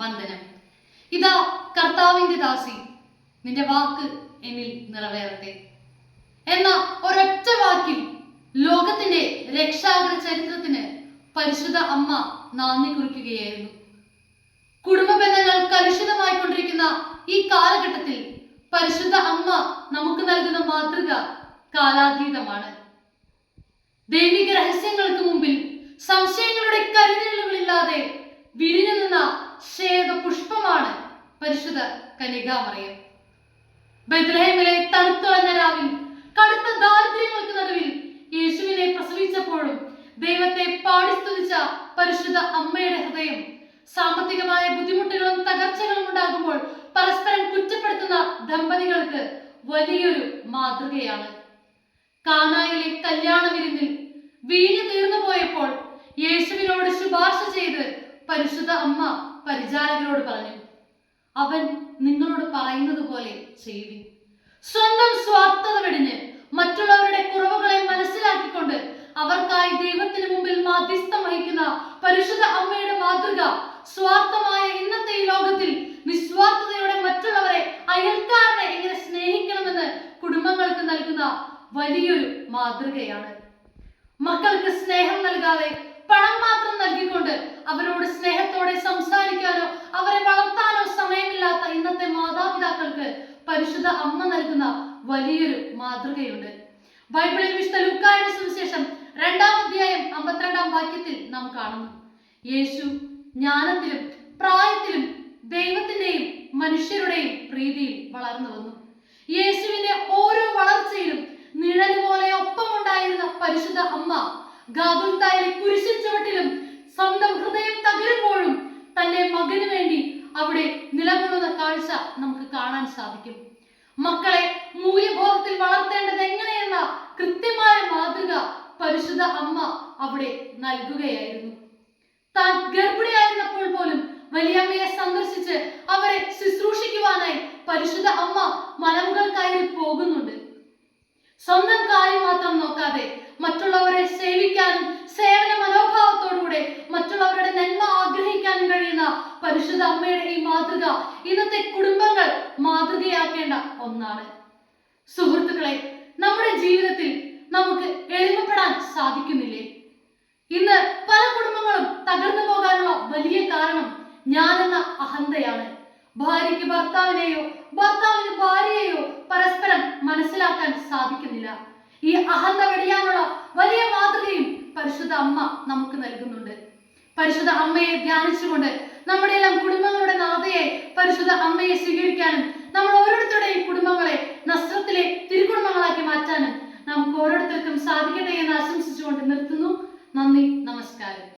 വന്ദനം. ഇതാ കർത്താവിന്റെ ദാസി, നിന്റെ വാക്ക് എന്നിൽ നിറവേറട്ടെ എന്ന ഒരൊറ്റ വാക്കിൽ ലോകത്തിന്റെ രക്ഷാകര ചരിത്രത്തിന് പരിശുദ്ധ അമ്മ നാന്ദി കുറിക്കുകയായിരുന്നു. കുടുംബ ബന്ധങ്ങൾ കലുഷിതമായിക്കൊണ്ടിരിക്കുന്ന ഈ കാലഘട്ടത്തിൽ പരിശുദ്ധ അമ്മ നമുക്ക് നൽകുന്ന മാതൃക കാലാതീതമാണ്. ദൈവിക രഹസ്യങ്ങൾക്ക് മുമ്പിൽ സംശയങ്ങളുടെ കരുതലുകളില്ലാതെ വിരിഞ്ഞു നിന്ന ശ്വേത പുഷ്പമാണ് പരിശുദ്ധ കന്യകാമറിയം. ബെത്ലഹേമിലെ തണുത്തുളഞ്ഞ രാവിൽ കടുത്ത ദാരിദ്ര്യങ്ങൾക്ക് നടുവിൽ യേശുവിനെ പ്രസവിച്ചപ്പോഴും ദൈവത്തെ പാടിസ്തുതിച്ച പരിശുദ്ധ അമ്മയുടെ ഹൃദയം സാമ്പത്തികമായ ബുദ്ധിമുട്ടുകളും തകർച്ചകളും ഉണ്ടാകുമ്പോൾ പരസ്പരം കുറ്റപ്പെടുത്തുന്ന ദമ്പതികൾക്ക് വലിയൊരു മാതൃകയാണ്. കാനായിലെ കല്യാണ വിരുന്നിൽ വീഞ്ഞു തീർന്നു പോയപ്പോൾ യേശുവിനോട് ശുപാർശ ചെയ്ത് പരിശുദ്ധ അമ്മ പരിചാരകരോട് പറഞ്ഞു, അവൻ നിങ്ങളോട് പറയുന്നത് പോലെ ചെയ്യുവിൻ. സ്വന്തം സ്വാർത്ഥത വെടിഞ്ഞ് മറ്റുള്ളവരുടെ കുറവുകളെ മനസ്സിലാക്കിക്കൊണ്ട് അവർക്കായി ദൈവത്തിന് മുമ്പിൽ മാധ്യസ്ഥം വഹിക്കുന്ന പരിശുദ്ധ അമ്മയുടെ മാതൃക സ്വാർത്ഥമായ ഇന്നത്തെ ഈ ലോകത്തിൽ നിസ്വാർത്ഥതയോടെ മറ്റുള്ളവരെ, അയൽക്കാരനെ എങ്ങനെ സ്നേഹിക്കണമെന്ന് കുടുംബങ്ങൾക്ക് നൽകുന്ന വലിയൊരു മാതൃകയാണ്. മക്കൾക്ക് സ്നേഹം നൽകാതെ പണം മാത്രം നൽകിക്കൊണ്ട് അവരോട് സ്നേഹത്തോടെ സംസാരിക്കാനോ അവരെ വളർത്താനോ സമയമില്ലാത്ത ഇന്നത്തെ മാതാപിതാക്കൾക്ക് പരിശുദ്ധ അമ്മ നൽകുന്ന വലിയൊരു മാതൃകയുണ്ട്. ബൈബിളിൽ വിശുദ്ധ ലൂക്കായുടെ സുവിശേഷം 2-ാം അധ്യായം 52-ാം വാക്യത്തിൽ നാം കാണുന്നു, യേശു ജ്ഞാനത്തിലും പ്രായത്തിലും ദൈവത്തിന്റെയും മനുഷ്യരുടെയും പ്രീതിയിൽ വളർന്നു വന്നു. യേശുവിന്റെ ഓരോ വളർച്ചയിലും നിഴല് പോലെ ഒപ്പമുണ്ടായിരുന്ന പരിശുദ്ധ അമ്മ ഗാഗുൽത്തായിലെ കുരിശിൻ ചുവട്ടിലും സ്വന്തം ഹൃദയം തകരുമ്പോഴും തന്റെ മകന് വേണ്ടി അവിടെ നിലകൊള്ളുന്ന കാഴ്ച നമുക്ക് കാണാൻ സാധിക്കും. മക്കളെ മൂല്യബോധത്തിൽ വളർത്തേണ്ടത് എങ്ങനെയെന്ന കൃത്യമായ മാതൃക പരിശുദ്ധ അമ്മ അവിടെ നൽകുകയായിരുന്നു. താൻ ഗർഭിണിയായിരുന്നപ്പോൾ പോലും വലിയമ്മയെ സന്ദർശിച്ച് അവരെ ശുശ്രൂഷിക്കുവാനായി പരിശുദ്ധ അമ്മ മലമുകൾ കയറി പോകുന്നുണ്ട്. സ്വന്തം കാര്യം മാത്രം നോക്കാതെ മറ്റുള്ളവരെ സേവിക്കാനും സേവന മനോഭാവത്തോടുകൂടെ മറ്റുള്ളവരുടെ നന്മ ആഗ്രഹിക്കാനും കഴിയുന്ന പരിശുദ്ധ അമ്മയുടെ ഈ മാതൃക ഇന്നത്തെ കുടുംബങ്ങൾ മാതൃകയാക്കേണ്ട ഒന്നാണ്. സുഹൃത്തുക്കളെ, നമ്മുടെ ജീവിതത്തിൽ നമുക്ക് എളിമപ്പെടാൻ സാധിക്കുന്നില്ലേ? ഇന്ന് പല കുടുംബങ്ങളും തകർന്നു പോകാനുള്ള വലിയ കാരണം ഞാനെന്ന അഹന്തയാണ്. ഭാര്യയ്ക്ക് ഭർത്താവിനെയോ ഭർത്താവിന് ഭാര്യയെയോ പരസ്പരം മനസ്സിലാക്കാൻ സാധിക്കുന്നില്ല. ഈ അഹന്ത വെടിയാനുള്ള വലിയ മാതൃകയും പരിശുദ്ധ അമ്മ നമുക്ക് നൽകുന്നുണ്ട്. പരിശുദ്ധ അമ്മയെ ധ്യാനിച്ചുകൊണ്ട് നമ്മുടെ എല്ലാം കുടുംബങ്ങളുടെ നാഥയെ പരിശുദ്ധ അമ്മയെ സ്വീകരിക്കാനും നമ്മൾ ഓരോരുത്തരുടെയും കുടുംബങ്ങളെ നസ്രത്തിലെ തിരുക്കുടുംബങ്ങളാക്കി മാറ്റാനും നമുക്ക് ഓരോരുത്തർക്കും സാധിക്കട്ടെ എന്ന് ആശംസിച്ചുകൊണ്ട് നിർത്തുന്നു. നന്ദി, നമസ്കാരം.